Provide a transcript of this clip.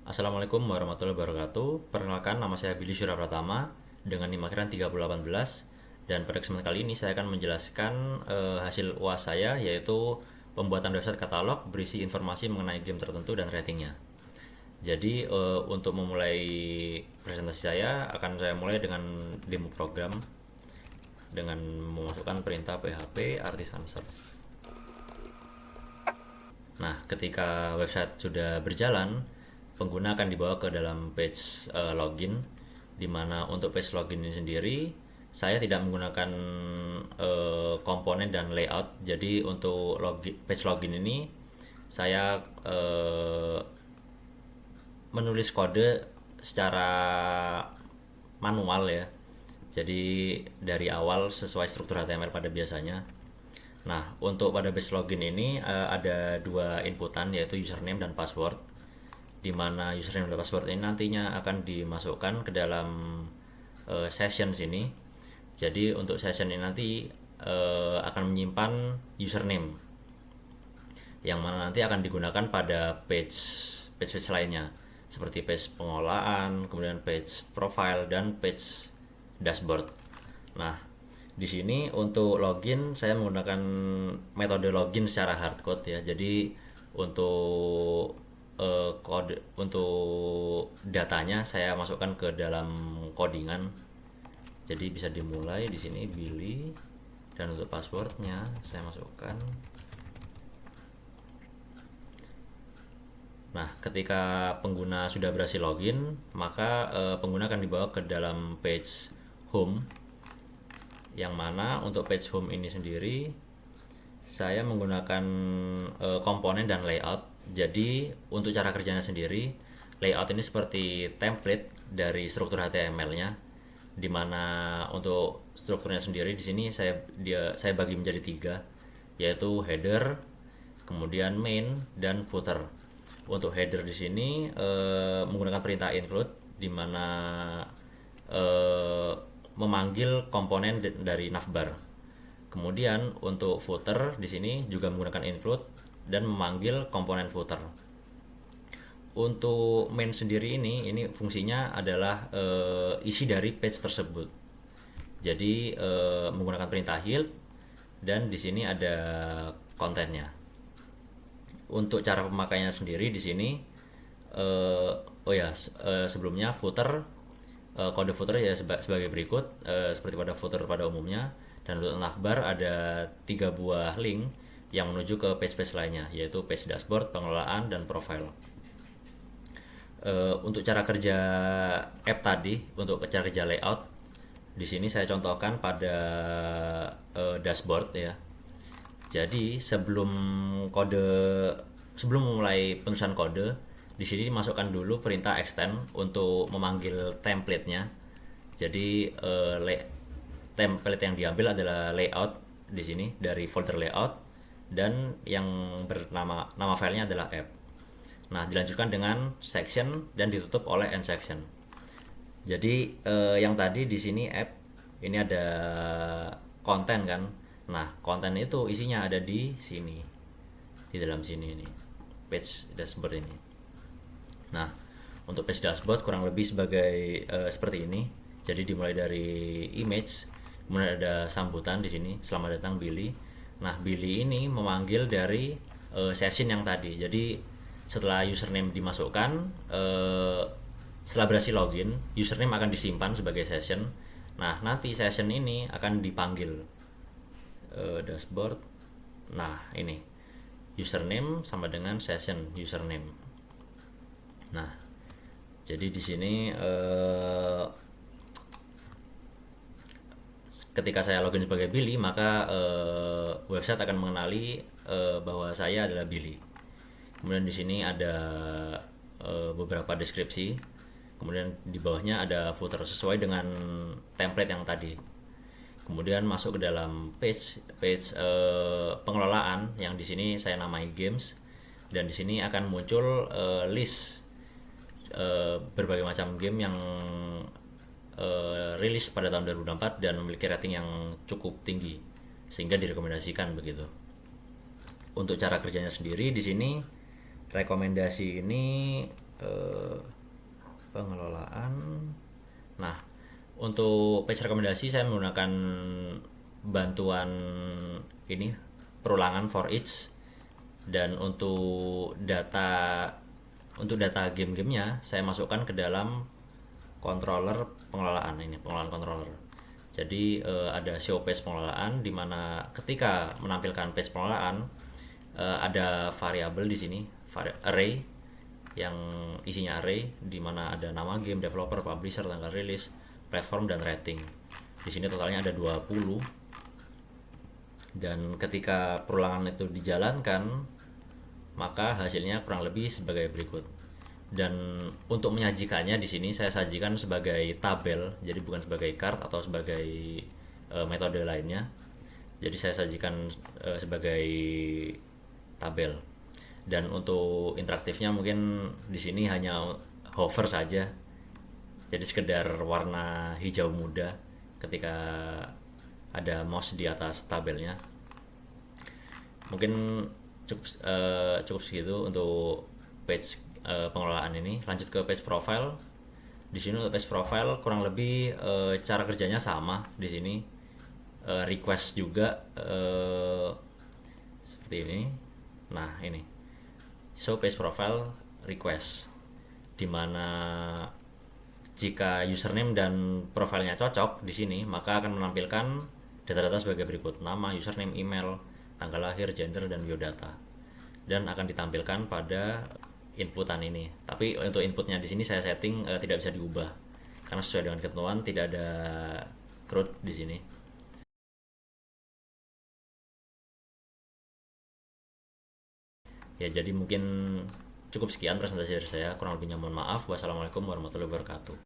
Assalamualaikum warahmatullahi wabarakatuh. Perkenalkan, nama saya Billy Syura Pratama dengan NIM akhiran 3018, dan pada kesempatan kali ini saya akan menjelaskan hasil UAS saya, yaitu pembuatan website katalog berisi informasi mengenai game tertentu dan ratingnya. Jadi untuk memulai presentasi saya akan saya mulai dengan demo program dengan memasukkan perintah php artisan serve. Nah, ketika website sudah berjalan, pengguna akan dibawa ke dalam page login, di mana untuk page login ini sendiri saya tidak menggunakan komponen dan layout. Jadi untuk page login ini saya menulis kode secara manual ya. Jadi dari awal sesuai struktur HTML pada biasanya. Nah, untuk pada page login ini ada dua inputan, yaitu username dan password, di mana username dan password ini nantinya akan dimasukkan ke dalam session sini. Jadi untuk session ini nanti akan menyimpan username, yang mana nanti akan digunakan pada page lainnya, seperti page pengolahan, kemudian page profile, dan page dashboard. Nah, di sini untuk login saya menggunakan metode login secara hardcode ya. Jadi untuk kode untuk datanya saya masukkan ke dalam codingan. Jadi bisa dimulai di sini Billy, dan untuk passwordnya saya masukkan. Nah, ketika pengguna sudah berhasil login, maka pengguna akan dibawa ke dalam page home, yang mana untuk page home ini sendiri saya menggunakan komponen dan layout. Jadi untuk cara kerjanya sendiri, layout ini seperti template dari struktur HTML-nya, dimana untuk strukturnya sendiri di sini saya bagi menjadi tiga, yaitu header, kemudian main, dan footer. Untuk header di sini menggunakan perintah include, dimana memanggil komponen dari navbar. Kemudian untuk footer di sini juga menggunakan include dan memanggil komponen footer. Untuk main sendiri ini fungsinya adalah isi dari page tersebut. Jadi menggunakan perintah yield, dan di sini ada kontennya. Untuk cara pemakaiannya sendiri di sini sebelumnya footer, kode footer ya sebagai berikut, seperti pada footer pada umumnya. Dan untuk navbar ada 3 buah link yang menuju ke page-page lainnya, yaitu page dashboard, pengelolaan, dan profile. Untuk cara kerja app tadi, untuk cara kerja layout, di sini saya contohkan pada dashboard ya. Jadi sebelum memulai penulisan kode, di sini dimasukkan dulu perintah extend untuk memanggil template-nya. Jadi template yang diambil adalah layout di sini dari folder layout, dan yang bernama filenya adalah app. Nah, dilanjutkan dengan section dan ditutup oleh end section. Jadi yang tadi di sini app ini ada konten kan. Nah, konten itu isinya ada di sini, di dalam sini ini, page dashboard ini. Nah, untuk page dashboard kurang lebih sebagai seperti ini. Jadi dimulai dari image, kemudian ada sambutan di sini, selamat datang Billy. Nah, Billy ini memanggil dari session yang tadi. Jadi setelah username dimasukkan, setelah berhasil login, username akan disimpan sebagai session. Nah, nanti session ini akan dipanggil dashboard. Nah, ini username sama dengan session username. Nah, jadi di sini ketika saya login sebagai Billy, maka website akan mengenali bahwa saya adalah Billy. Kemudian di sini ada beberapa deskripsi. Kemudian di bawahnya ada footer sesuai dengan template yang tadi. Kemudian masuk ke dalam page pengelolaan, yang di sini saya namai games, dan di sini akan muncul list berbagai macam game yang rilis pada tahun 2024 dan memiliki rating yang cukup tinggi sehingga direkomendasikan begitu. Untuk cara kerjanya sendiri di sini rekomendasi ini pengelolaan. Nah, untuk page rekomendasi saya menggunakan bantuan ini perulangan for each, dan untuk data game-gamenya saya masukkan ke dalam controller pengelolaan ini, pengelolaan controller. Jadi ada show page pengelolaan di mana ketika menampilkan page pengelolaan ada variabel di sini, array yang isinya array di mana ada nama game, developer, publisher, tanggal rilis, platform, dan rating. Di sini totalnya ada 20. Dan ketika perulangan itu dijalankan, maka hasilnya kurang lebih sebagai berikut. Dan untuk menyajikannya di sini saya sajikan sebagai tabel, jadi bukan sebagai chart atau sebagai metode lainnya. Jadi saya sajikan sebagai tabel. Dan untuk interaktifnya mungkin di sini hanya hover saja. Jadi sekedar warna hijau muda ketika ada mouse di atas tabelnya. Mungkin cukup segitu untuk page pengelolaan ini. Lanjut ke page profile. Di sini untuk page profile kurang lebih cara kerjanya sama di sini. Request juga seperti ini. Nah, ini show page profile request, dimana jika username dan profilnya cocok di sini maka akan menampilkan data-data sebagai berikut: nama, username, email, tanggal lahir, gender, dan biodata, dan akan ditampilkan pada inputan ini. Tapi untuk inputnya di sini saya setting tidak bisa diubah karena sesuai dengan ketentuan tidak ada CRUD di sini. Ya, jadi mungkin cukup sekian presentasi dari saya. Kurang lebihnya mohon maaf. Wassalamualaikum warahmatullahi wabarakatuh.